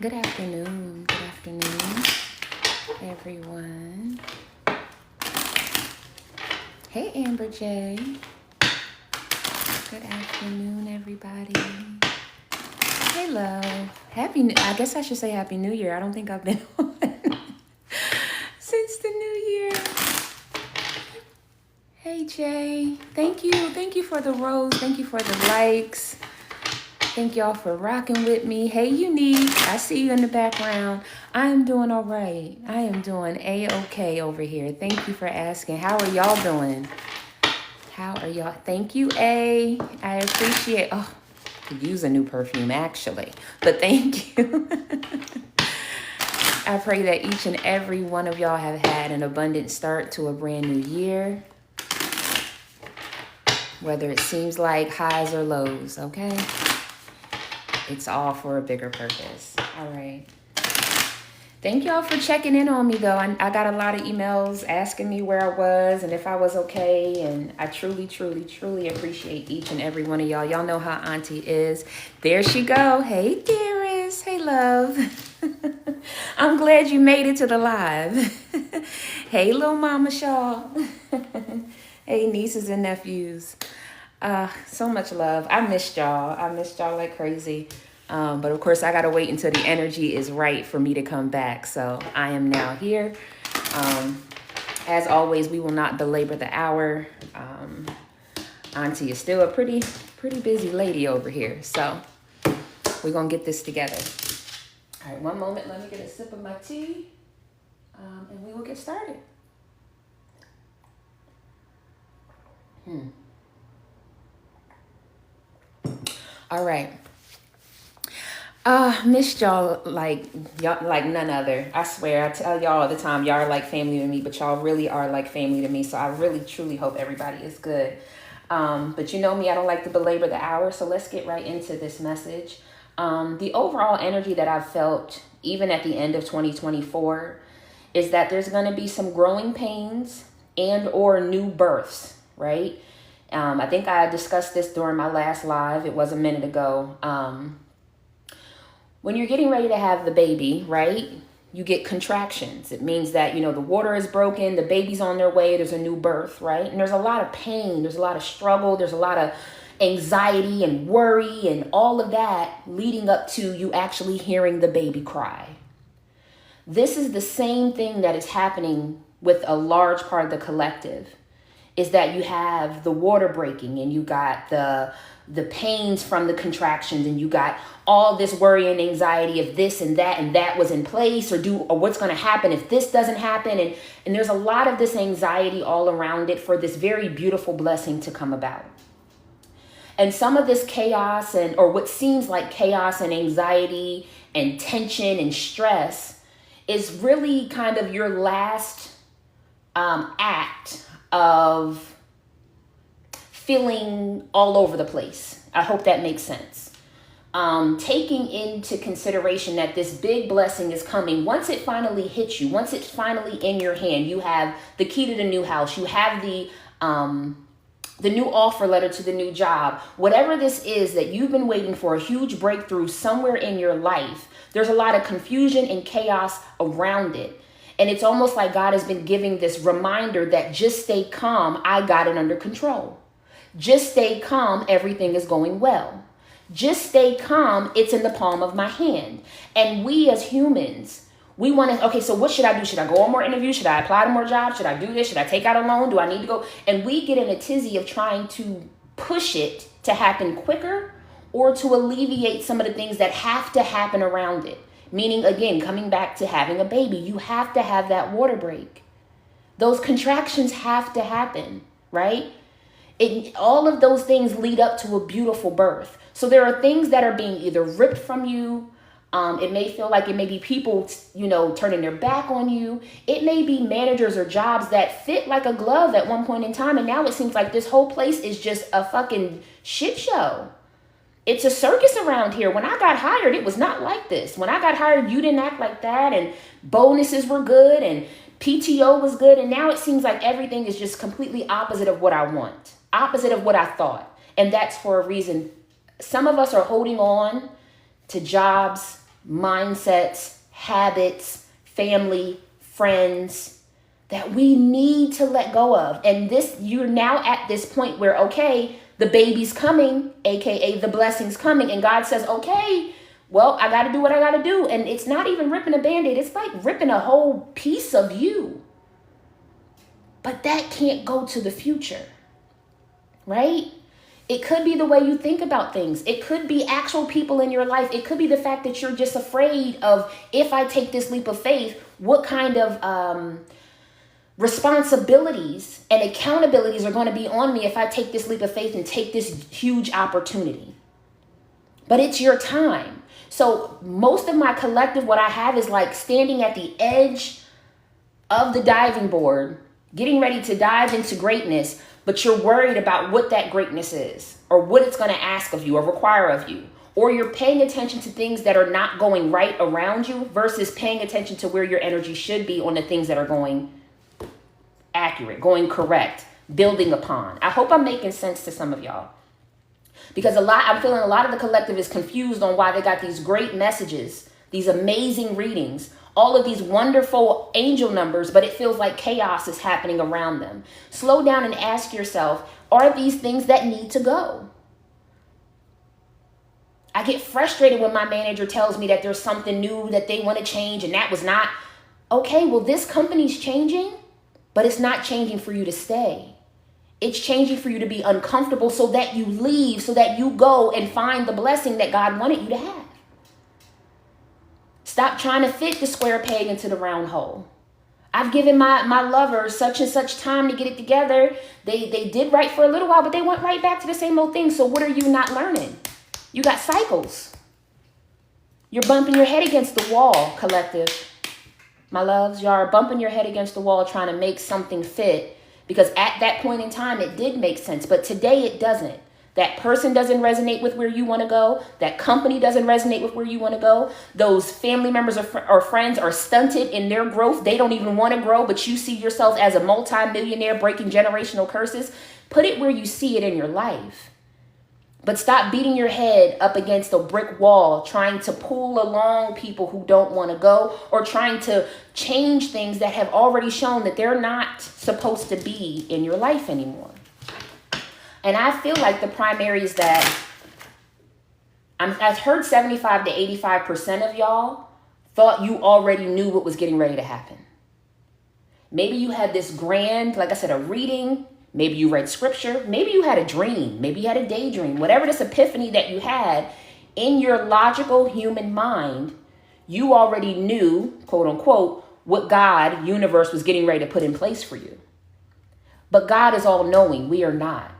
Good afternoon. Good afternoon, everyone. Hey, Amber J. Good afternoon, everybody. Hey, love. I guess I should say Happy New Year. I don't think I've been on since the New Year. Hey, Jay. Thank you. Thank you for the rose. Thank you for the likes. Thank y'all for rocking with me. Hey, Unique. I see you in the background. I am doing all right. I am doing A-okay over here. Thank you for asking. How are y'all doing? How are y'all? Thank you, A. I appreciate. Oh, I could use a new perfume, actually. But thank you. I pray that each and every one of y'all have had an abundant start to a brand new year. Whether it seems like highs or lows, okay? It's all for a bigger purpose. All right. Thank y'all for checking in on me, though. I got a lot of emails asking me where I was and if I was okay. And I truly, truly, truly appreciate each and every one of y'all. Y'all know how Auntie is. There she go. Hey, dearest. Hey, love. I'm glad you made it to the live. Hey, little Mama Shaw. Hey, nieces and nephews. So much love. I missed y'all. I missed y'all like crazy. But of course, I got to wait until the energy is right for me to come back. So I am now here. As always, we will not belabor the hour. Auntie is still a pretty busy lady over here. So we're going to get this together. All right, one moment. Let me get a sip of my tea. And we will get started. All right. Missed y'all like none other. I swear, I tell y'all all the time, y'all are like family to me, but y'all really are like family to me. So I really truly hope everybody is good. But you know me, I don't like to belabor the hour, so let's get right into this message. The overall energy that I've felt, even at the end of 2024, is that there's going to be some growing pains and or new births, right? I think I discussed this during my last live. It was a minute ago. When you're getting ready to have the baby, right, you get contractions. It means that, the water is broken, the baby's on their way, there's a new birth, right? And there's a lot of pain, there's a lot of struggle, there's a lot of anxiety and worry and all of that leading up to you actually hearing the baby cry. This is the same thing that is happening with a large part of the collective, is that you have the water breaking and you got the pains from the contractions and you got all this worry and anxiety of this and that was in place or what's going to happen if this doesn't happen. And there's a lot of this anxiety all around it for this very beautiful blessing to come about. And some of this chaos or what seems like chaos and anxiety and tension and stress is really kind of your last act of feeling all over the place. I hope that makes sense. Taking into consideration that this big blessing is coming. Once it finally hits you, once it's finally in your hand, you have the key to the new house, you have the new offer letter to the new job, whatever this is that you've been waiting for, a huge breakthrough somewhere in your life. There's a lot of confusion and chaos around it. And it's almost like God has been giving this reminder that just stay calm. I got it under control. Just stay calm. Everything is going well. Just stay calm. It's in the palm of my hand. And we as humans, we want to, okay, so what should I do? Should I go on more interviews? Should I apply to more jobs? Should I do this? Should I take out a loan? Do I need to go? And we get in a tizzy of trying to push it to happen quicker or to alleviate some of the things that have to happen around it. Meaning, again, coming back to having a baby, you have to have that water break. Those contractions have to happen, right? All of those things lead up to a beautiful birth. So there are things that are being either ripped from you. It may feel like it may be people, turning their back on you. It may be managers or jobs that fit like a glove at one point in time. And now it seems like this whole place is just a fucking shit show. It's a circus around here. When I got hired, it was not like this. When I got hired, you didn't act like that. And bonuses were good and PTO was good. And now it seems like everything is just completely opposite of what I want, opposite of what I thought. And that's for a reason. Some of us are holding on to jobs mindsets, habits, family, friends that we need to let go of. And this, you're now at this point where, okay, the baby's coming, aka the blessing's coming, and God says, okay, well, I got to do what I got to do. And it's not even ripping a Band-Aid. It's like ripping a whole piece of you. But that can't go to the future, right? It could be the way you think about things. It could be actual people in your life. It could be the fact that you're just afraid of, if I take this leap of faith, what kind of responsibilities and accountabilities are going to be on me if I take this leap of faith and take this huge opportunity. But it's your time. So most of my collective, what I have is like standing at the edge of the diving board, getting ready to dive into greatness, but you're worried about what that greatness is, or what it's going to ask of you or require of you. Or you're paying attention to things that are not going right around you versus paying attention to where your energy should be on the things that are going accurate, going correct, building upon. I hope I'm making sense to some of y'all. Because I'm feeling a lot of the collective is confused on why they got these great messages, these amazing readings, all of these wonderful angel numbers, but it feels like chaos is happening around them. Slow down and ask yourself, are these things that need to go? I get frustrated when my manager tells me that there's something new that they want to change and that was not. Okay, well, this company's changing, but it's not changing for you to stay. It's changing for you to be uncomfortable so that you leave, so that you go and find the blessing that God wanted you to have. Stop trying to fit the square peg into the round hole. I've given my lover such and such time to get it together. They did right for a little while, but they went right back to the same old thing. So what are you not learning? You got cycles. You're bumping your head against the wall, collective. My loves, y'all are bumping your head against the wall trying to make something fit. Because at that point in time, it did make sense. But today it doesn't. That person doesn't resonate with where you want to go. That company doesn't resonate with where you want to go. Those family members or friends are stunted in their growth. They don't even want to grow, but you see yourself as a multi-millionaire breaking generational curses. Put it where you see it in your life. But stop beating your head up against a brick wall, trying to pull along people who don't want to go, or trying to change things that have already shown that they're not supposed to be in your life anymore. And I feel like the primary is that I've heard 75 to 85% of y'all thought you already knew what was getting ready to happen. Maybe you had this grand, like I said, a reading. Maybe you read scripture. Maybe you had a dream. Maybe you had a daydream. Whatever this epiphany that you had in your logical human mind, you already knew, quote unquote, what God, universe, was getting ready to put in place for you. But God is all knowing. We are not.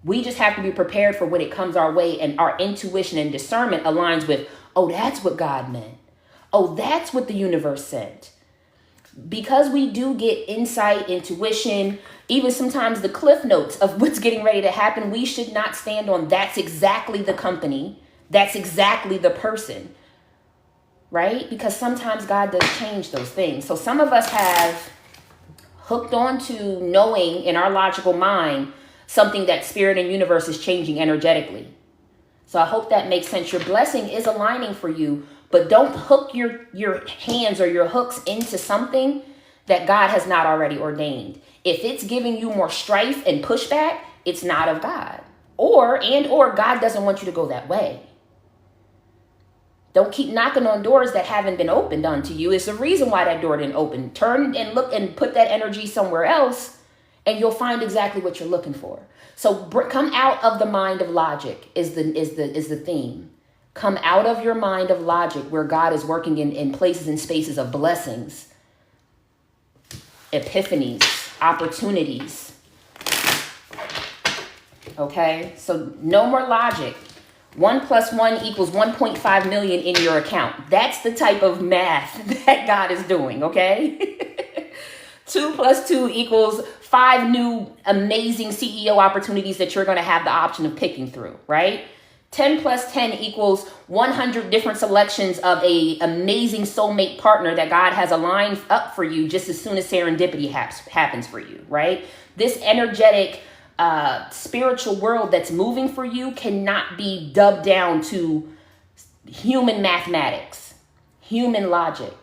We just have to be prepared for when it comes our way and our intuition and discernment aligns with, oh, that's what God meant. Oh, that's what the universe sent. Because we do get insight, intuition, even sometimes the cliff notes of what's getting ready to happen, we should not stand on that's exactly the company, that's exactly the person, right? Because sometimes God does change those things. So some of us have hooked on to knowing in our logical mind something that spirit and universe is changing energetically. So I hope that makes sense. Your blessing is aligning for you, but don't hook your hands or your hooks into something that God has not already ordained. If it's giving you more strife and pushback, it's not of God. Or God doesn't want you to go that way. Don't keep knocking on doors that haven't been opened unto you. It's the reason why that door didn't open. Turn and look and put that energy somewhere else, and you'll find exactly what you're looking for. So come out of the mind of logic is the theme. Come out of your mind of logic where God is working in places and spaces of blessings, epiphanies, opportunities. Okay, so no more logic. 1 + 1 = 1.5 million in your account. That's the type of math that God is doing, okay? 2 + 2 = 5 new amazing CEO opportunities that you're going to have the option of picking through, right? 10 + 10 = 100 different selections of a amazing soulmate partner that God has aligned up for you just as soon as serendipity happens for you, right? This energetic spiritual world that's moving for you cannot be dubbed down to human mathematics. Human logic.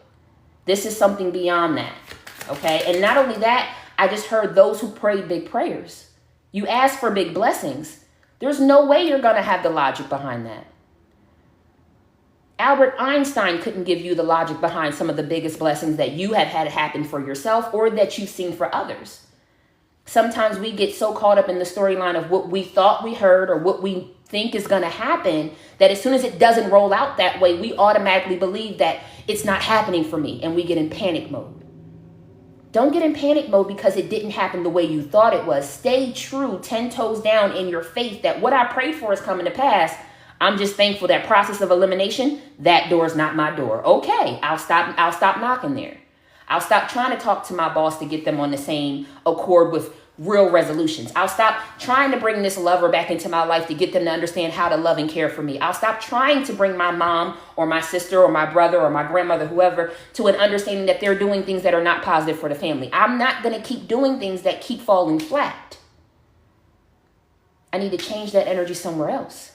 This is something beyond that. Okay. And not only that, I just heard those who prayed big prayers. You ask for big blessings. There's no way you're going to have the logic behind that. Albert Einstein couldn't give you the logic behind some of the biggest blessings that you have had happen for yourself or that you've seen for others. Sometimes we get so caught up in the storyline of what we thought we heard or what we think is going to happen that as soon as it doesn't roll out that way, we automatically believe that it's not happening for me and we get in panic mode. Don't get in panic mode because it didn't happen the way you thought it was. Stay true, 10 toes down in your faith that what I prayed for is coming to pass. I'm just thankful that process of elimination, that door is not my door. Okay, I'll stop knocking there. I'll stop trying to talk to my boss to get them on the same accord with real resolutions. I'll stop trying to bring this lover back into my life to get them to understand how to love and care for me. I'll stop trying to bring my mom or my sister or my brother or my grandmother, whoever, to an understanding that they're doing things that are not positive for the family. I'm not going to keep doing things that keep falling flat. I need to change that energy somewhere else.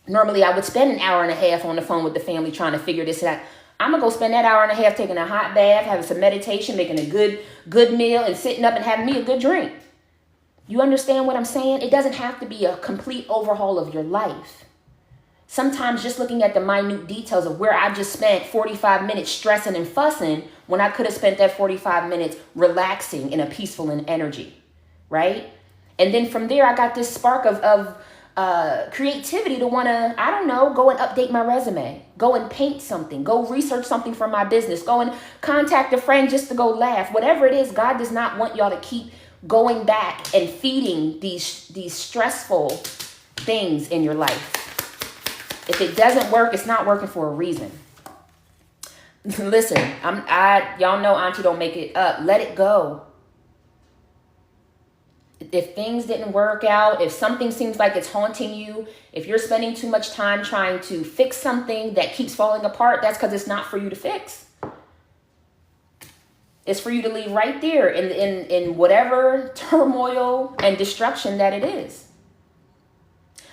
Normally, I would spend an hour and a half on the phone with the family trying to figure this out. I'm going to go spend that hour and a half taking a hot bath, having some meditation, making a good meal, and sitting up and having me a good drink. You understand what I'm saying? It doesn't have to be a complete overhaul of your life. Sometimes just looking at the minute details of where I just spent 45 minutes stressing and fussing when I could have spent that 45 minutes relaxing in a peaceful energy, right? And then from there, I got this spark of creativity to want to, I don't know, go and update my resume, go and paint something, go research something for my business, go and contact a friend just to go laugh. Whatever it is, God does not want y'all to keep going back and feeding these stressful things in your life. If it doesn't work, it's not working for a reason. Listen, y'all know Auntie don't make it up. Let it go. If things didn't work out, if something seems like it's haunting you, if you're spending too much time trying to fix something that keeps falling apart, that's because it's not for you to fix. It's for you to leave right there in whatever turmoil and destruction that it is.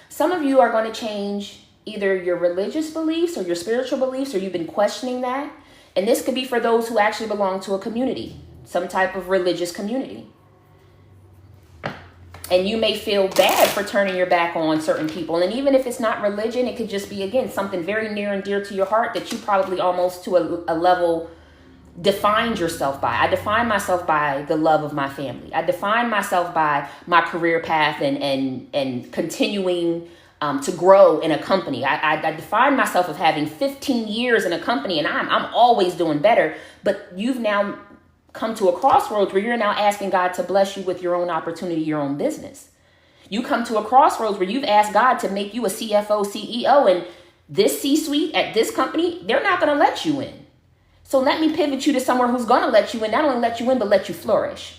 Some of you are going to change either your religious beliefs or your spiritual beliefs, or you've been questioning that. And this could be for those who actually belong to a community, some type of religious community. And you may feel bad for turning your back on certain people. And even if it's not religion, it could just be, again, something very near and dear to your heart that you probably almost to a level defined yourself by. I define myself by the love of my family. I define myself by my career path and continuing to grow in a company. I define myself of having 15 years in a company, and I'm always doing better. But you've now come to a crossroads where you're now asking God to bless you with your own opportunity, your own business. You come to a crossroads where you've asked God to make you a CFO, CEO, and this C-suite at this company, they're not going to let you in. So let me pivot you to somewhere who's going to let you in, not only let you in, but let you flourish,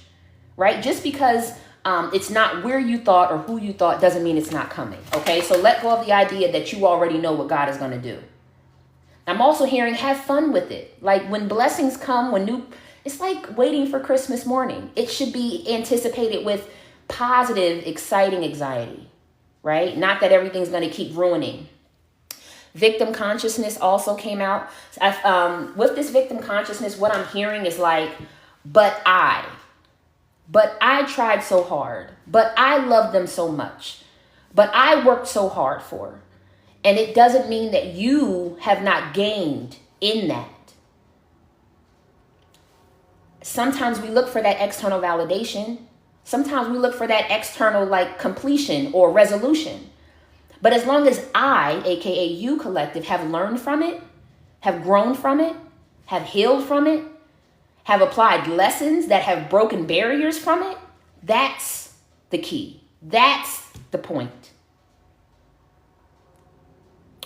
right? Just because it's not where you thought or who you thought doesn't mean it's not coming, okay? So let go of the idea that you already know what God is going to do. I'm also hearing have fun with it. Like when blessings come, it's like waiting for Christmas morning. It should be anticipated with positive, exciting anxiety, right? Not that everything's going to keep ruining. Victim consciousness also came out. With this victim consciousness, what I'm hearing is like, but I tried so hard, but I love them so much, but I worked so hard for. And it doesn't mean that you have not gained in that. Sometimes we look for that external validation. Sometimes we look for that external like completion or resolution. But as long as I, aka you collective, have learned from it, have grown from it, have healed from it, have applied lessons that have broken barriers from it, that's the key. That's the point.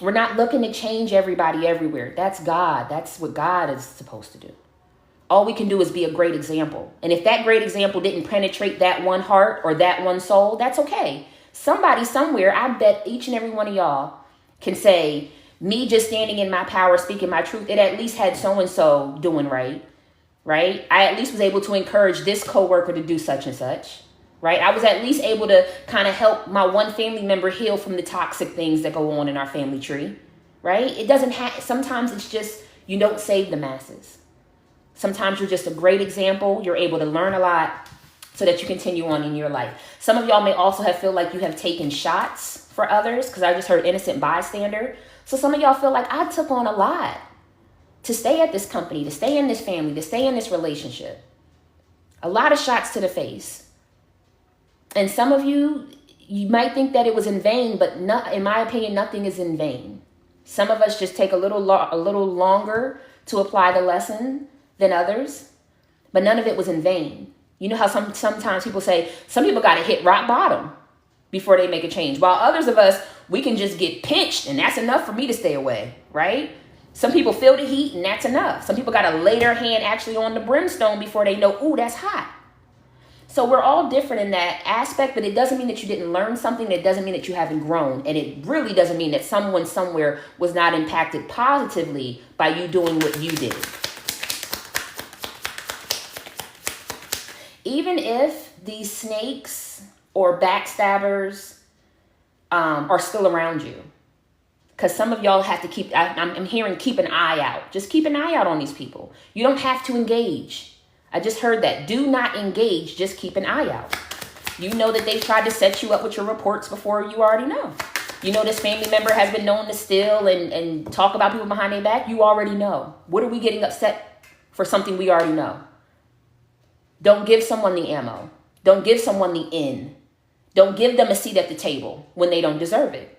We're not looking to change everybody everywhere. That's God. That's what God is supposed to do. All we can do is be a great example. And if that great example didn't penetrate that one heart or that one soul, that's okay. Somebody somewhere, I bet each and every one of y'all can say, me just standing in my power, speaking my truth, it at least had so-and-so doing right? I at least was able to encourage this coworker to do such and such, right? I was at least able to kind of help my one family member heal from the toxic things that go on in our family tree, right? It doesn't have, sometimes it's just You don't save the masses. Sometimes you're just a great example. You're able to learn a lot so that you continue on in your life. Some of y'all may also feel like you have taken shots for others, because I just heard innocent bystander. So some of y'all feel like I took on a lot to stay at this company, to stay in this family, to stay in this relationship. A lot of shots to the face. And some of you, you might think that it was in vain, but not, in my opinion, nothing is in vain. Some of us just take a little longer to apply the lesson than others, but none of it was in vain. You know how sometimes people say, some people got to hit rock bottom before they make a change, while others of us, we can just get pinched and that's enough for me to stay away, right? Some people feel the heat and that's enough. Some people got to lay their hand actually on the brimstone before they know, ooh, that's hot. So we're all different in that aspect, but it doesn't mean that you didn't learn something. It doesn't mean that you haven't grown. And it really doesn't mean that someone somewhere was not impacted positively by you doing what you did. Even if these snakes or backstabbers are still around you, because some of y'all have to keep, I'm hearing keep an eye out. Just keep an eye out on these people. You don't have to engage. I just heard that. Do not engage. Just keep an eye out. You know that they tried to set you up with your reports before. You already know. You know this family member has been known to steal and talk about people behind their back. You already know. What are we getting upset for something we already know? Don't give someone the ammo. Don't give someone the in. Don't give them a seat at the table when they don't deserve it.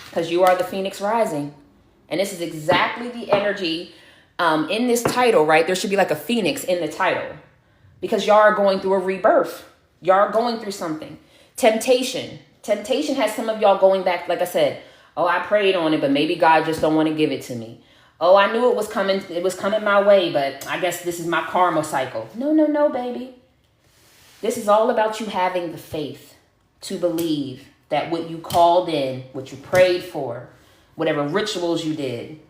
Because you are the Phoenix rising. And this is exactly the energy in this title, right? There should be like a phoenix in the title. Because y'all are going through a rebirth. Y'all are going through something. Temptation. Temptation has some of y'all going back, like I said, oh, I prayed on it, but maybe God just don't want to give it to me. Oh, I knew it was coming. It was coming my way, but I guess this is my karma cycle. No, baby. This is all about you having the faith to believe that what you called in, what you prayed for, whatever rituals you did,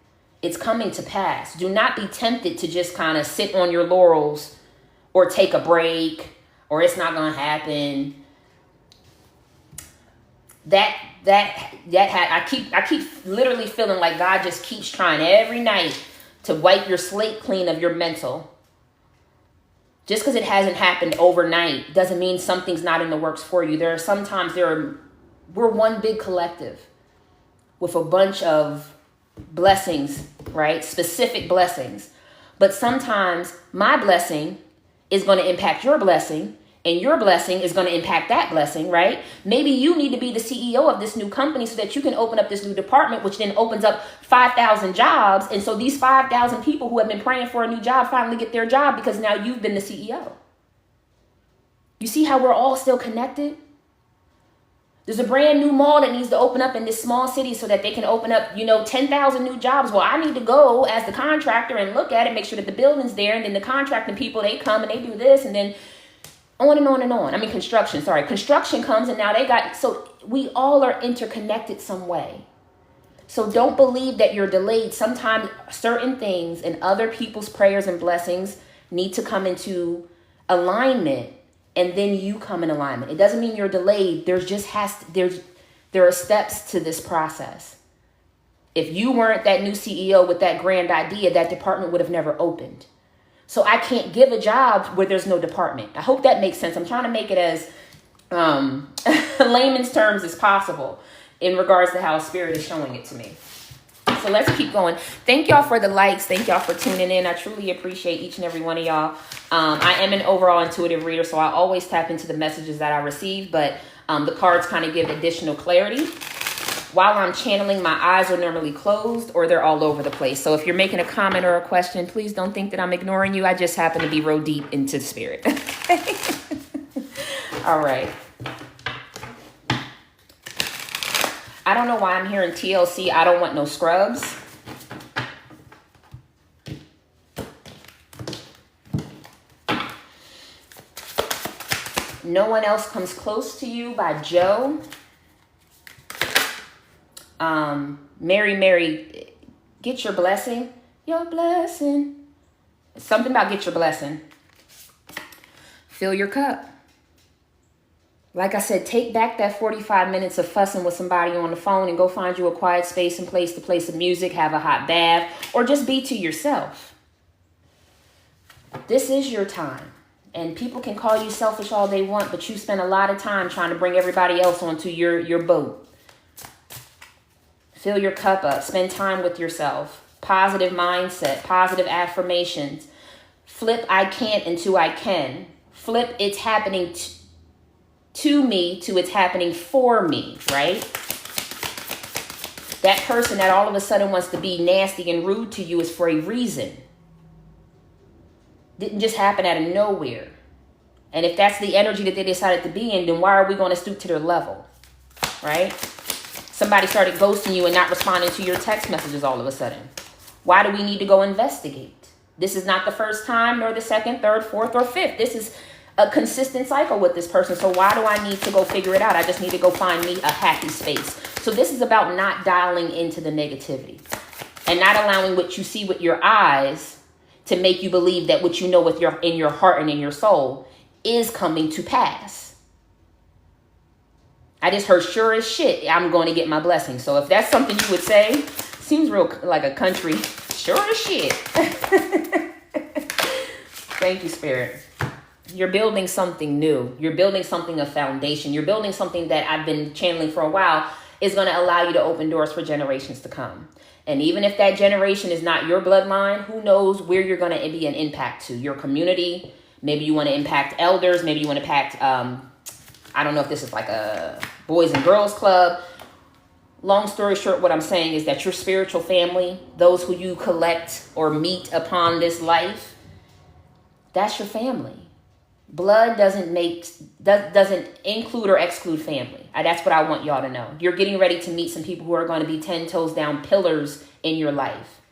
it's coming to pass. Do not be tempted to just kind of sit on your laurels or take a break or it's not going to happen. I keep literally feeling like God just keeps trying every night to wipe your slate clean of your mental. Just because it hasn't happened overnight doesn't mean something's not in the works for you. We're one big collective with a bunch of blessings, right? Specific blessings. But sometimes my blessing is going to impact your blessing, and your blessing is going to impact that blessing, right? Maybe you need to be the CEO of this new company so that you can open up this new department, which then opens up 5,000 jobs. And so these 5,000 people who have been praying for a new job finally get their job because now you've been the CEO. You see how we're all still connected? There's a brand new mall that needs to open up in this small city so that they can open up, 10,000 new jobs. Well, I need to go as the contractor and look at it, make sure that the building's there. And then the contracting people, they come and they do this and then on and on and on. Construction comes and now so we all are interconnected some way. So don't believe that you're delayed. Sometimes certain things and other people's prayers and blessings need to come into alignment. And then you come in alignment. It doesn't mean you're delayed. There are steps to this process. If you weren't that new CEO with that grand idea, that department would have never opened. So I can't give a job where there's no department. I hope that makes sense. I'm trying to make it as layman's terms as possible in regards to how Spirit is showing it to me. So let's keep going. Thank y'all for the likes. Thank y'all for tuning in. I truly appreciate each and every one of y'all. I am an overall intuitive reader, so I always tap into the messages that I receive, but the cards kind of give additional clarity. While I'm channeling, my eyes are normally closed or they're all over the place. So if you're making a comment or a question, please don't think that I'm ignoring you. I just happen to be real deep into the spirit. All right. I don't know why I'm hearing TLC. I don't want no scrubs. No One Else Comes Close to You by Joe. Mary, get your blessing. Your blessing. Something about get your blessing. Fill your cup. Like I said, take back that 45 minutes of fussing with somebody on the phone and go find you a quiet space and place to play some music, have a hot bath, or just be to yourself. This is your time. And people can call you selfish all they want, but you spend a lot of time trying to bring everybody else onto your boat. Fill your cup up. Spend time with yourself. Positive mindset. Positive affirmations. Flip I can't into I can. Flip it's happening to me to it's happening for me, right? That person that all of a sudden wants to be nasty and rude to you is for a reason. Didn't just happen out of nowhere. And if that's the energy that they decided to be in, then why are we going to stoop to their level, right? Somebody started ghosting you and not responding to your text messages all of a sudden. Why do we need to go investigate? This is not the first time, nor the second, third, fourth, or fifth. This is a consistent cycle with this person. So why do I need to go figure it out? I just need to go find me a happy space. So this is about not dialing into the negativity and not allowing what you see with your eyes to make you believe that what you know with in your heart and in your soul is coming to pass. I just heard sure as shit, I'm going to get my blessing. So if that's something you would say, seems real like a country, sure as shit. Thank you, Spirit. You're building something new. You're building something of foundation. You're building something that I've been channeling for a while is going to allow you to open doors for generations to come. And even if that generation is not your bloodline, who knows where you're going to be an impact to your community. Maybe you want to impact elders. Maybe you want to impact, I don't know if this is like a boys and girls club. Long story short, what I'm saying is that your spiritual family, those who you collect or meet upon this life, that's your family. Blood doesn't include or exclude family. That's what I want y'all to know. You're getting ready to meet some people who are going to be 10 toes down pillars in your life.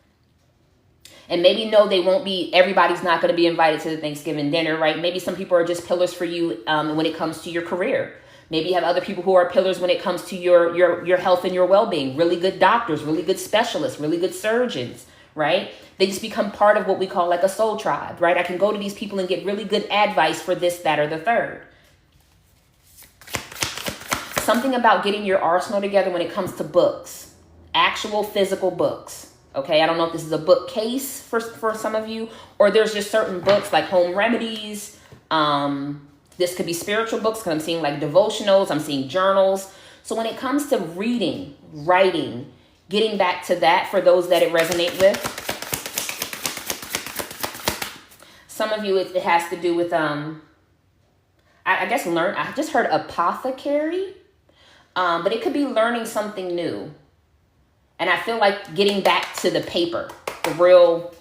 And maybe no, they won't be, everybody's not going to be invited to the Thanksgiving dinner, right? Maybe some people are just pillars for you when it comes to your career. Maybe you have other people who are pillars when it comes to your health and your well-being. Really good doctors, really good specialists, really good surgeons, right? They just become part of what we call like a soul tribe, right? I can go to these people and get really good advice for this, that, or the third. Something about getting your arsenal together when it comes to books, actual physical books. Okay, I don't know if this is a bookcase for some of you, or there's just certain books like home remedies. This could be spiritual books because I'm seeing like devotionals, I'm seeing journals. So when it comes to reading, writing, getting back to that for those that it resonates with. Some of you, it has to do with, I guess I just heard apothecary, but it could be learning something new. And I feel like getting back to the paper, the real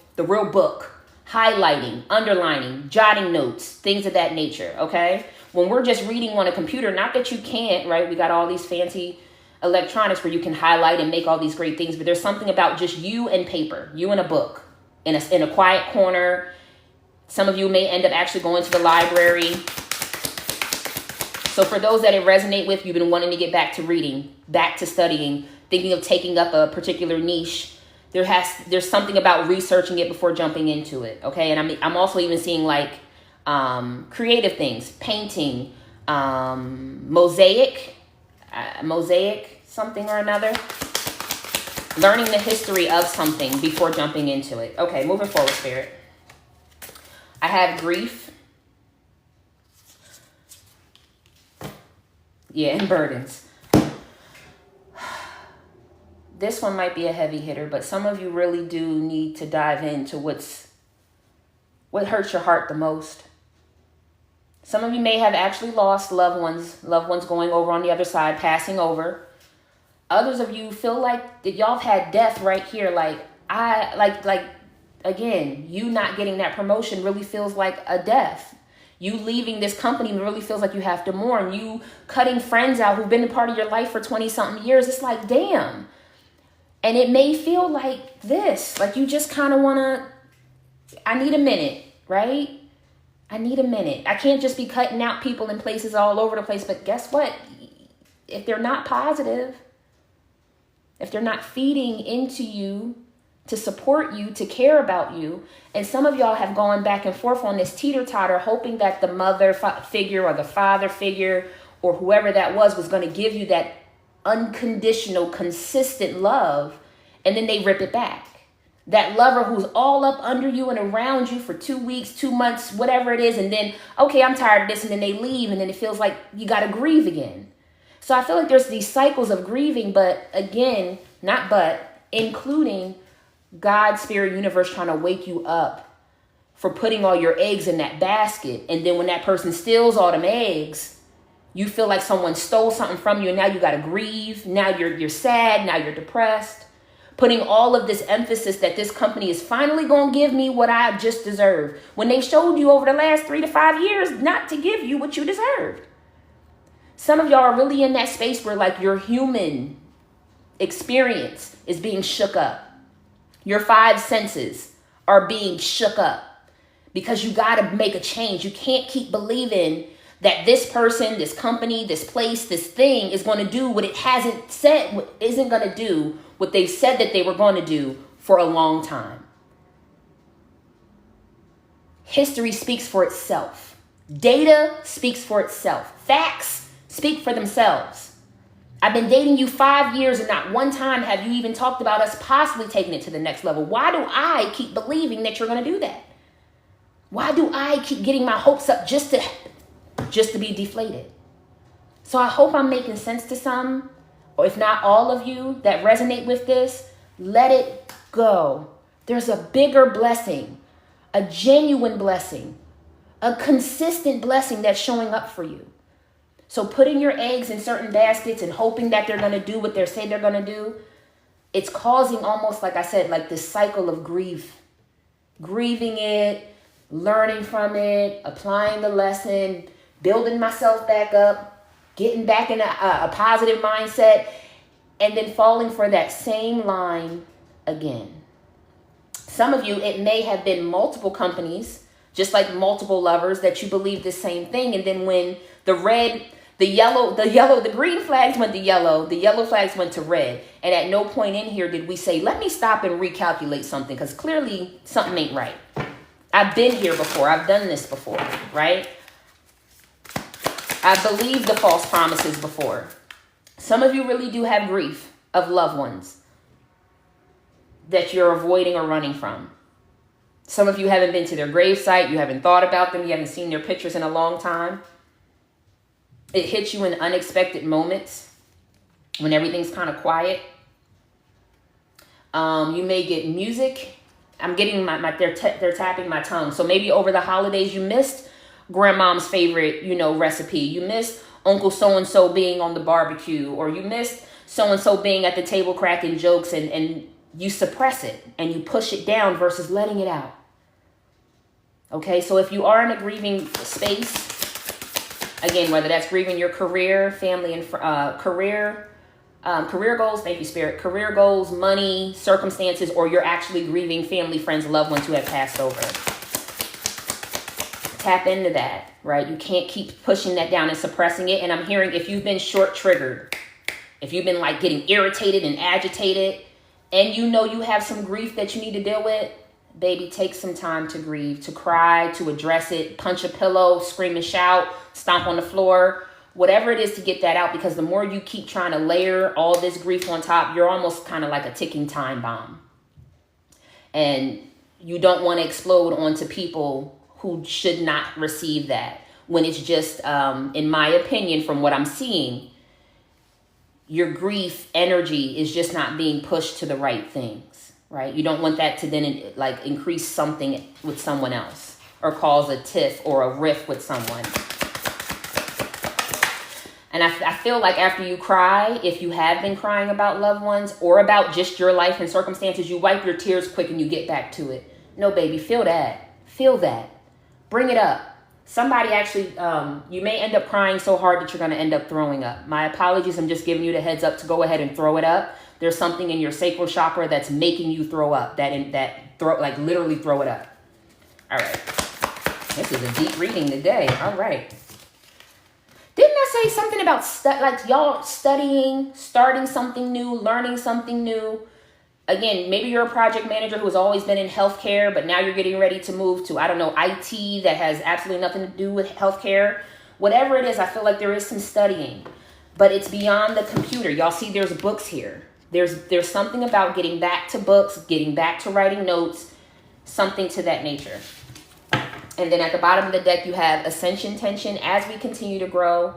book, highlighting, underlining, jotting notes, things of that nature, okay? When we're just reading on a computer, not that you can't, right? We got all these fancy electronics where you can highlight and make all these great things, but there's something about just you and paper, you and a book, in a quiet corner. Some of you may end up actually going to the library. So for those that it resonate with, you've been wanting to get back to reading, back to studying, thinking of taking up a particular niche, there's something about researching it before jumping into it, okay? And I'm also even seeing like creative things, painting, mosaic, something or another. Learning the history of something before jumping into it. Okay, moving forward, Spirit. I have grief. Yeah, and burdens. This one might be a heavy hitter, but some of you really do need to dive into what hurts your heart the most. Some of you may have actually lost loved ones going over on the other side, passing over. Others of you feel like that y'all have had death right here. Again, you not getting that promotion really feels like a death. You leaving this company really feels like you have to mourn. You cutting friends out who've been a part of your life for 20-something years. It's like, damn. And it may feel like this, like you just kind of want to, I need a minute, right? I need a minute. I can't just be cutting out people in places all over the place. But guess what? If they're not positive, if they're not feeding into you, to support you, to care about you, and some of y'all have gone back and forth on this teeter-totter, hoping that the mother figure or the father figure or whoever that was going to give you that unconditional, consistent love, and then they rip it back. That lover who's all up under you and around you for 2 weeks, 2 months, whatever it is, and then, okay, I'm tired of this, and then they leave, and then it feels like you got to grieve again. So I feel like there's these cycles of grieving, but again, including God, spirit, universe trying to wake you up for putting all your eggs in that basket. And then when that person steals all them eggs, you feel like someone stole something from you, and now you got to grieve. Now you're sad. Now you're depressed. Putting all of this emphasis that this company is finally going to give me what I just deserve, when they showed you over the last 3 to 5 years not to give you what you deserved. Some of y'all are really in that space where like your human experience is being shook up. Your 5 senses are being shook up because you got to make a change. You can't keep believing that this person, this company, this place, this thing is going to do what it hasn't said, isn't going to do what they said that they were going to do for a long time. History speaks for itself. Data speaks for itself. Facts speak for themselves. I've been dating you 5 years and not one time have you even talked about us possibly taking it to the next level. Why do I keep believing that you're going to do that? Why do I keep getting my hopes up just to be deflated? So I hope I'm making sense to some, or if not all of you that resonate with this. Let it go. There's a bigger blessing, a genuine blessing, a consistent blessing that's showing up for you. So putting your eggs in certain baskets and hoping that they're going to do what they say they're going to do, it's causing almost, like I said, like this cycle of grief. Grieving it, learning from it, applying the lesson, building myself back up, getting back in a positive mindset, and then falling for that same line again. Some of you, it may have been multiple companies, just like multiple lovers, that you believe the same thing. And then when the green flags went to yellow, the yellow flags went to red. And at no point in here did we say, let me stop and recalculate something, because clearly something ain't right. I've been here before. I've done this before, right? I believed the false promises before. Some of you really do have grief of loved ones that you're avoiding or running from. Some of you haven't been to their gravesite. You haven't thought about them. You haven't seen their pictures in a long time. It hits you in unexpected moments when everything's kind of quiet. You may get music. I'm getting they're tapping my tongue. So maybe over the holidays you missed grandmom's favorite, recipe. You missed Uncle so-and-so being on the barbecue, or you missed so-and-so being at the table cracking jokes, and you suppress it and you push it down versus letting it out. Okay, so if you are in a grieving space, again, whether that's grieving your career, family, and career goals, thank you, Spirit, career goals, money, circumstances, or you're actually grieving family, friends, loved ones who have passed over. Tap into that, right? You can't keep pushing that down and suppressing it. And I'm hearing, if you've been short triggered, if you've been like getting irritated and agitated, and you have some grief that you need to deal with, baby, take some time to grieve, to cry, to address it, punch a pillow, scream and shout, stomp on the floor, whatever it is to get that out. Because the more you keep trying to layer all this grief on top, you're almost kind of like a ticking time bomb. And you don't want to explode onto people who should not receive that, when it's just, in my opinion, from what I'm seeing, your grief energy is just not being pushed to the right things, right? You don't want that to then increase something with someone else or cause a tiff or a rift with someone. And I feel like after you cry, if you have been crying about loved ones or about just your life and circumstances, you wipe your tears quick and you get back to it. No, baby, feel that. Feel that. Bring it up. Somebody actually, you may end up crying so hard that you're going to end up throwing up. My apologies. I'm just giving you the heads up to go ahead and throw it up. There's something in your sacral chakra that's making you throw up. Literally throw it up. All right. This is a deep reading today. All right. Didn't I say something about y'all studying, starting something new, learning something new? Again, maybe you're a project manager who has always been in healthcare, but now you're getting ready to move to, IT that has absolutely nothing to do with healthcare. Whatever it is, I feel like there is some studying, but it's beyond the computer. Y'all see there's books here. There's something about getting back to books, getting back to writing notes, something to that nature. And then at the bottom of the deck, you have ascension tension as we continue to grow.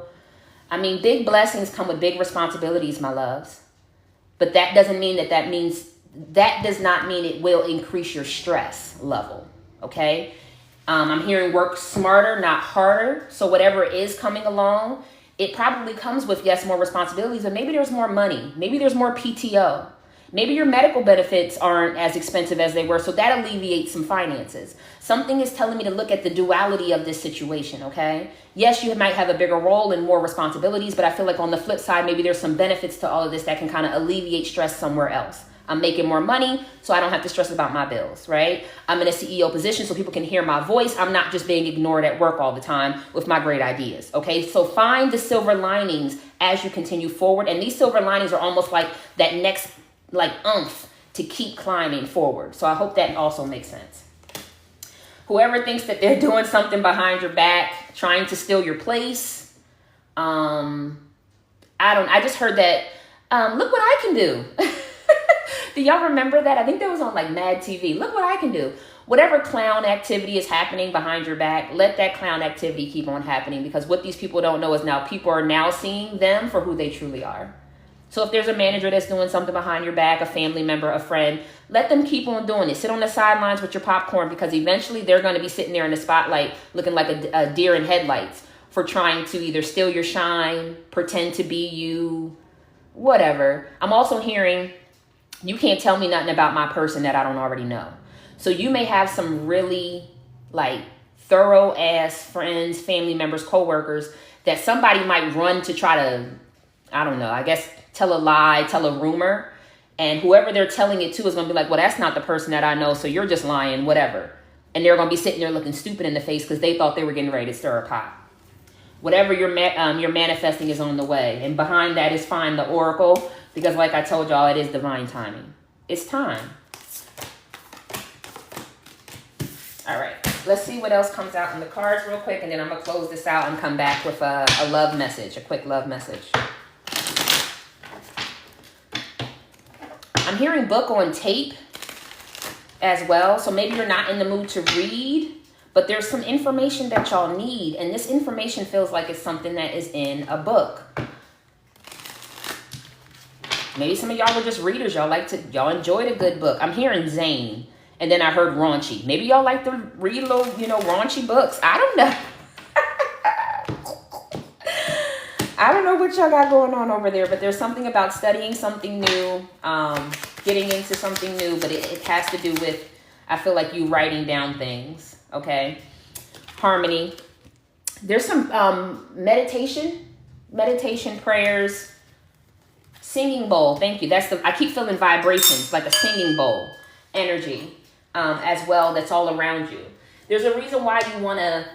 I mean, big blessings come with big responsibilities, my loves. But that doesn't mean that does not mean it will increase your stress level, okay? I'm hearing work smarter, not harder. So whatever is coming along, it probably comes with, yes, more responsibilities, but maybe there's more money. Maybe there's more PTO. Maybe your medical benefits aren't as expensive as they were, so that alleviates some finances. Something is telling me to look at the duality of this situation, okay? Yes, you might have a bigger role and more responsibilities, but I feel like on the flip side, maybe there's some benefits to all of this that can kind of alleviate stress somewhere else. I'm making more money, so I don't have to stress about my bills, right? I'm in a CEO position so people can hear my voice. I'm not just being ignored at work all the time with my great ideas, okay? So find the silver linings as you continue forward. And these silver linings are almost like that next oomph to keep climbing forward. So I hope that also makes sense. Whoever thinks that they're doing something behind your back, trying to steal your place, I just heard that, look what I can do. Do y'all remember that? I think that was on Mad TV. Look what I can do. Whatever clown activity is happening behind your back, let that clown activity keep on happening, because what these people don't know is now people are now seeing them for who they truly are. So if there's a manager that's doing something behind your back, a family member, a friend, let them keep on doing it. Sit on the sidelines with your popcorn, because eventually they're going to be sitting there in the spotlight looking like a deer in headlights for trying to either steal your shine, pretend to be you, whatever. I'm also hearing, you can't tell me nothing about my person that I don't already know. So you may have some really thorough ass friends, family members, coworkers that somebody might run to try to, I don't know, I guess tell a lie, tell a rumor. And whoever they're telling it to is going to be like, well, that's not the person that I know, so you're just lying, whatever. And they're going to be sitting there looking stupid in the face because they thought they were getting ready to stir a pot. Whatever you're manifesting is on the way. And behind that is find the oracle, because like I told y'all, it is divine timing. It's time. All right, let's see what else comes out in the cards real quick, and then I'm going to close this out and come back with a love message, a quick love message. I'm hearing book on tape as well, so maybe you're not in the mood to read, but there's some information that y'all need, and this information feels like it's something that is in a book. Maybe some of y'all were just readers. Y'all enjoyed a good book. I'm hearing Zane, and then I heard raunchy. Maybe y'all like to read little, raunchy books. I don't know. I don't know what y'all got going on over there, but there's something about studying something new, getting into something new, but it has to do with, I feel like, you writing down things, okay? Harmony. There's some meditation prayers, singing bowl. Thank you. I keep feeling vibrations, like a singing bowl energy as well that's all around you. There's a reason why you want to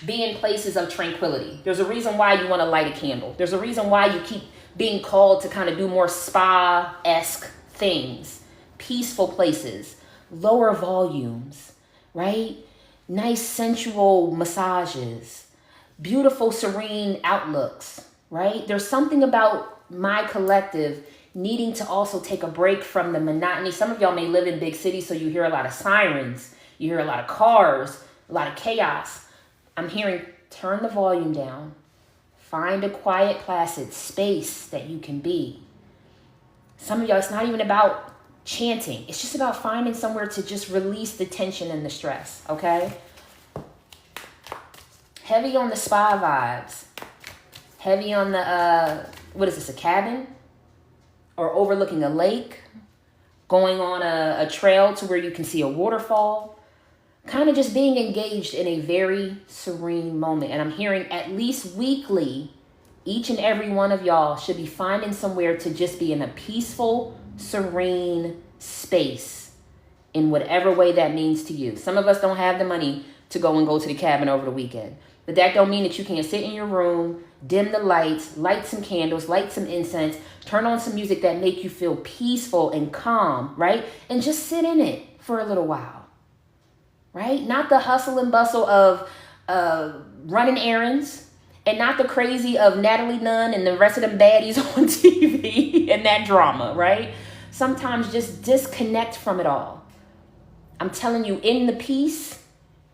be in places of tranquility. There's a reason why you want to light a candle. There's a reason why you keep being called to kind of do more spa-esque things, peaceful places, lower volumes, right? Nice sensual massages, beautiful serene outlooks, right? There's something about my collective needing to also take a break from the monotony. Some of y'all may live in big cities, so you hear a lot of sirens, you hear a lot of cars, a lot of chaos. I'm hearing turn the volume down. Find a quiet, placid space that you can be. Some of y'all, it's not even about chanting. It's just about finding somewhere to just release the tension and the stress, okay? Heavy on the spa vibes. Heavy on the, what is this, a cabin? Or overlooking a lake. Going on a trail to where you can see a waterfall. Kind of just being engaged in a very serene moment. And I'm hearing at least weekly, each and every one of y'all should be finding somewhere to just be in a peaceful, serene space in whatever way that means to you. Some of us don't have the money to go to the cabin over the weekend. But that don't mean that you can't sit in your room, dim the lights, light some candles, light some incense, turn on some music that make you feel peaceful and calm, right? And just sit in it for a little while. Right? Not the hustle and bustle of running errands And not the crazy of Natalie Nunn and the rest of them baddies on TV and that drama, right? Sometimes just disconnect from it all. I'm telling you, in the peace,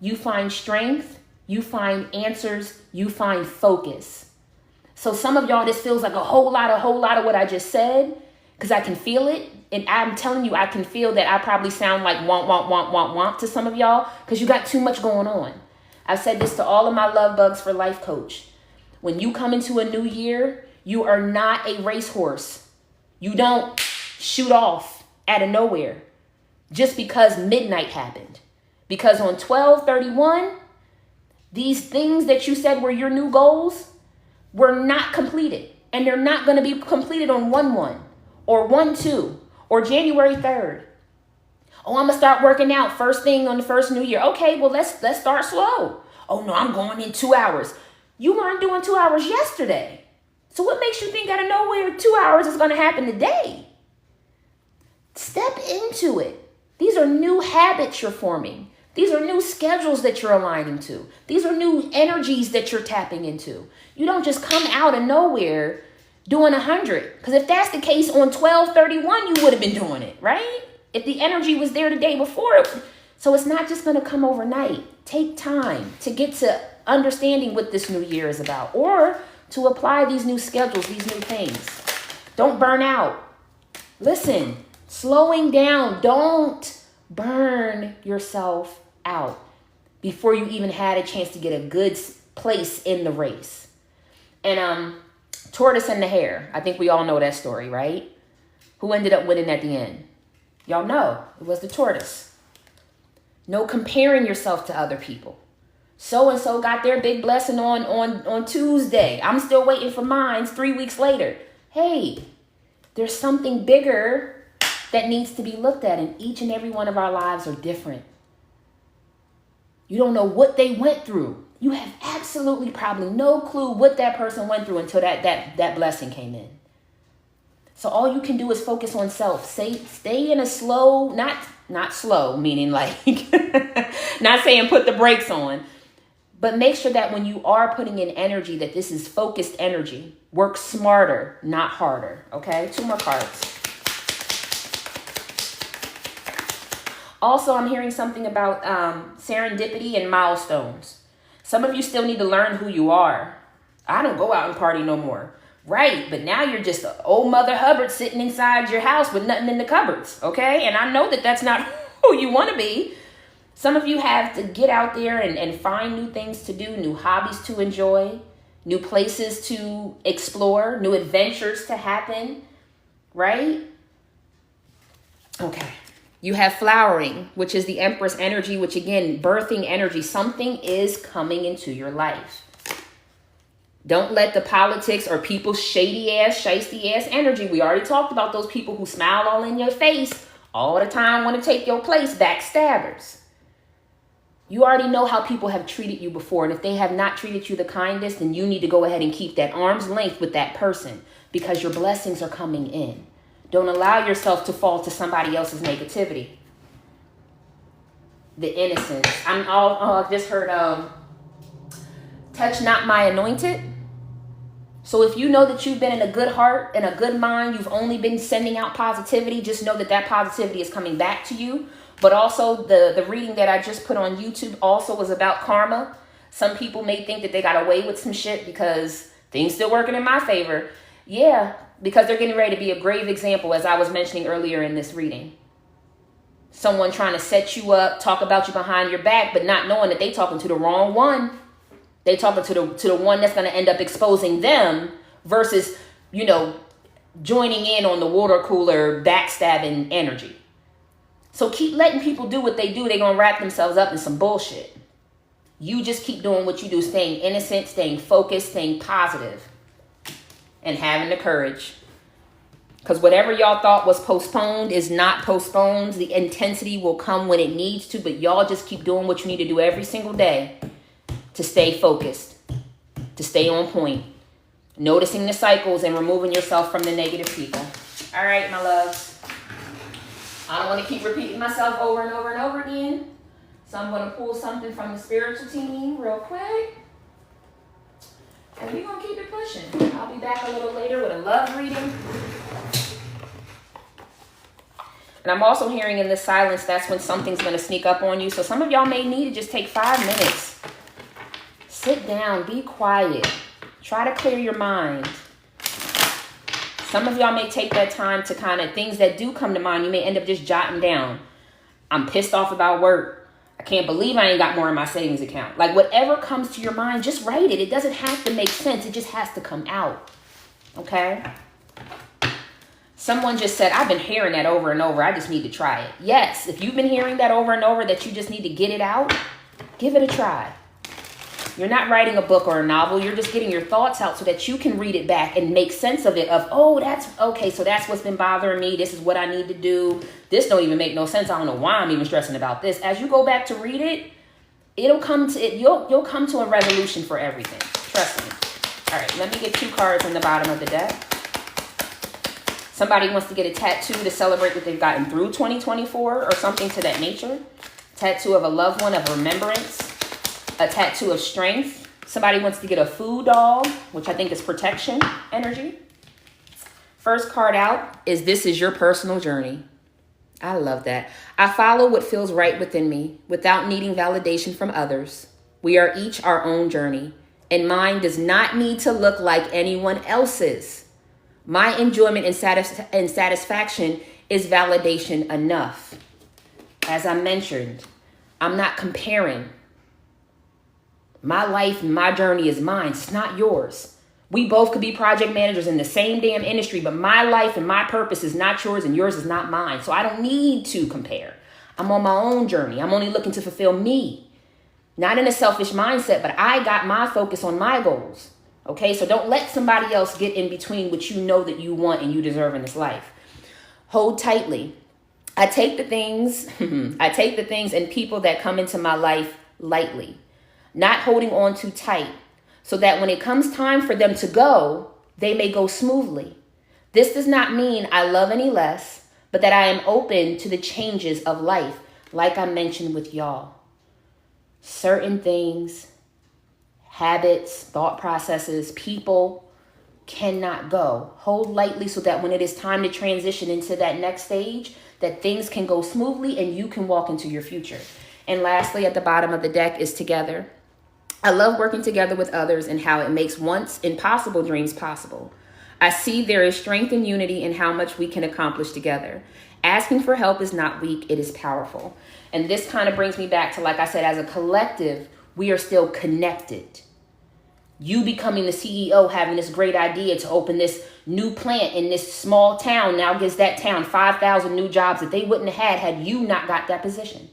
you find strength, you find answers, you find focus. So some of y'all, this feels like a whole lot of what I just said, because I can feel it. And I'm telling you, I can feel that I probably sound like want to some of y'all, because you got too much going on. I've said this to all of my Love Bugs for Life coach. When you come into a new year, you are not a racehorse. You don't shoot off out of nowhere just because midnight happened. Because on 12/31, these things that you said were your new goals were not completed. And they're not going to be completed on 1/1 or 1/2 or January 3rd. Oh, I'm going to start working out first thing on the first new year. Okay, well, let's start slow. Oh, no, I'm going in 2 hours. You weren't doing 2 hours yesterday. So what makes you think out of nowhere 2 hours is going to happen today? Step into it. These are new habits you're forming. These are new schedules that you're aligning to. These are new energies that you're tapping into. You don't just come out of nowhere doing 100. Because if that's the case, on 12/31, you would have been doing it, right? If the energy was there the day before. So it's not just going to come overnight. Take time to get to understanding what this new year is about, or to apply these new schedules, these new things. Don't burn out. Listen, slowing down. Don't burn yourself out before you even had a chance to get a good place in the race. And tortoise and the hare. I think we all know that story, right? Who ended up winning at the end? Y'all know it was the tortoise. No comparing yourself to other people. So-and-so got their big blessing on Tuesday. I'm still waiting for mine 3 weeks later. Hey, there's something bigger that needs to be looked at, and each and every one of our lives are different. You don't know what they went through. You have absolutely probably no clue what that person went through until that blessing came in. So all you can do is focus on self. Stay in a slow, not slow, meaning like, not saying put the brakes on, but make sure that when you are putting in energy, that this is focused energy. Work smarter, not harder. Okay, 2 more cards. Also, I'm hearing something about serendipity and milestones. Some of you still need to learn who you are. I don't go out and party no more. Right, but now you're just old Mother Hubbard sitting inside your house with nothing in the cupboards, okay? And I know that that's not who you want to be. Some of you have to get out there and find new things to do, new hobbies to enjoy, new places to explore, new adventures to happen, right? Okay. You have flowering, which is the Empress energy, which again, birthing energy. Something is coming into your life. Don't let the politics or people's shady ass, shiesty ass energy. We already talked about those people who smile all in your face all the time, want to take your place, backstabbers. You already know how people have treated you before. And if they have not treated you the kindest, then you need to go ahead and keep that arm's length with that person, because your blessings are coming in. Don't allow yourself to fall to somebody else's negativity. The innocence. I just heard, touch not my anointed. So if you know that you've been in a good heart and a good mind, you've only been sending out positivity, just know that that positivity is coming back to you. But also the reading that I just put on YouTube also was about karma. Some people may think that they got away with some shit because things still working in my favor. Yeah, because they're getting ready to be a grave example, as I was mentioning earlier in this reading. Someone trying to set you up, talk about you behind your back, but not knowing that they talking to the wrong one. They talking to the one that's going to end up exposing them versus, joining in on the water cooler backstabbing energy. So keep letting people do what they do. They're going to wrap themselves up in some bullshit. You just keep doing what you do, staying innocent, staying focused, staying positive, and having the courage. Because whatever y'all thought was postponed is not postponed. The intensity will come when it needs to, but y'all just keep doing what you need to do every single day to stay focused, to stay on point, noticing the cycles and removing yourself from the negative people. All right, my loves. I don't want to keep repeating myself over and over and over again. So I'm going to pull something from the spiritual team real quick. And we're going to keep it pushing. I'll be back a little later with a love reading. And I'm also hearing in the silence, that's when something's going to sneak up on you. So some of y'all may need to just take 5 minutes. Sit down, be quiet. Try to clear your mind. Some of y'all may take that time to kind of, things that do come to mind, you may end up just jotting down. I'm pissed off about work. I can't believe I ain't got more in my savings account. Like whatever comes to your mind, just write it. It doesn't have to make sense. It just has to come out. Okay? Someone just said, I've been hearing that over and over. I just need to try it. Yes, if you've been hearing that over and over that you just need to get it out, give it a try. You're not writing a book or a novel. You're just getting your thoughts out so that you can read it back and make sense of it. Of, oh, that's okay. So that's what's been bothering me. This is what I need to do. This don't even make no sense. I don't know why I'm even stressing about this. As you go back to read it, it'll come to it. You'll come to a resolution for everything. Trust me. All right, let me get 2 cards on the bottom of the deck. Somebody wants to get a tattoo to celebrate what they've gotten through 2024 or something to that nature. Tattoo of a loved one, of remembrance. A tattoo of strength. Somebody wants to get a food doll, which I think is protection energy. First card out is this is your personal journey. I love that. I follow what feels right within me without needing validation from others. We are each our own journey, and mine does not need to look like anyone else's. My enjoyment and satisfaction is validation enough. As I mentioned, I'm not comparing. My life and my journey is mine. It's not yours. We both could be project managers in the same damn industry, but my life and my purpose is not yours and yours is not mine. So I don't need to compare. I'm on my own journey. I'm only looking to fulfill me. Not in a selfish mindset, but I got my focus on my goals. Okay, so don't let somebody else get in between what you know that you want and you deserve in this life. Hold tightly. I take the things and people that come into my life lightly. Not holding on too tight, so that when it comes time for them to go, they may go smoothly. This does not mean I love any less, but that I am open to the changes of life, like I mentioned with y'all. Certain things, habits, thought processes, people cannot go. Hold lightly so that when it is time to transition into that next stage, that things can go smoothly and you can walk into your future. And lastly, at the bottom of the deck is together. I love working together with others and how it makes once impossible dreams possible. I see there is strength and unity in how much we can accomplish together. Asking for help is not weak, it is powerful. And this kind of brings me back to, like I said, as a collective, we are still connected. You becoming the CEO, having this great idea to open this new plant in this small town now gives that town 5,000 new jobs that they wouldn't have had you not got that position.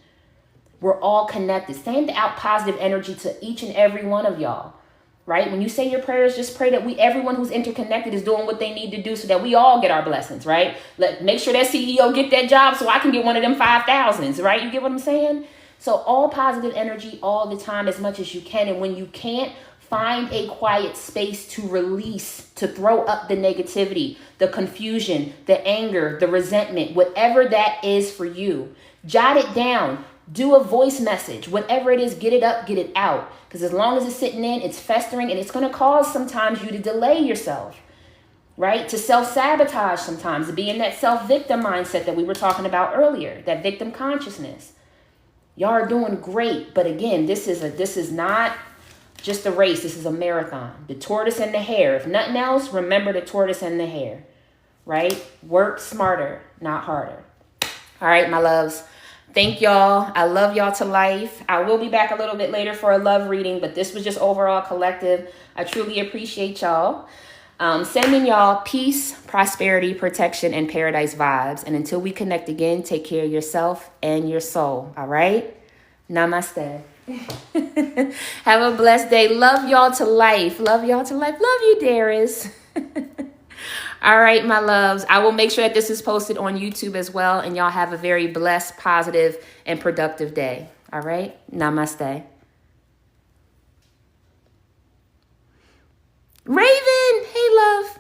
We're all connected. Send out positive energy to each and every one of y'all, right? When you say your prayers, just pray that everyone who's interconnected is doing what they need to do so that we all get our blessings, right? Make sure that CEO get that job so I can get one of them 5,000s, right? You get what I'm saying? So all positive energy all the time as much as you can. And when you can't, find a quiet space to release, to throw up the negativity, the confusion, the anger, the resentment, whatever that is for you. Jot it down. Do a voice message, whatever it is, get it up, get it out. Because as long as it's sitting in, it's festering and it's going to cause sometimes you to delay yourself, right? To self-sabotage sometimes, to be in that self-victim mindset that we were talking about earlier, that victim consciousness. Y'all are doing great. But again, this is not just a race. This is a marathon. The tortoise and the hare. If nothing else, remember the tortoise and the hare, right? Work smarter, not harder. All right, my loves. Thank y'all. I love y'all to life. I will be back a little bit later for a love reading, but this was just overall collective. I truly appreciate y'all. Sending y'all peace, prosperity, protection, and paradise vibes. And until we connect again, take care of yourself and your soul. All right? Namaste. Have a blessed day. Love y'all to life. Love y'all to life. Love you, Darius. All right, my loves. I will make sure that this is posted on YouTube as well. And y'all have a very blessed, positive, and productive day. All right? Namaste. Raven. Hey, love.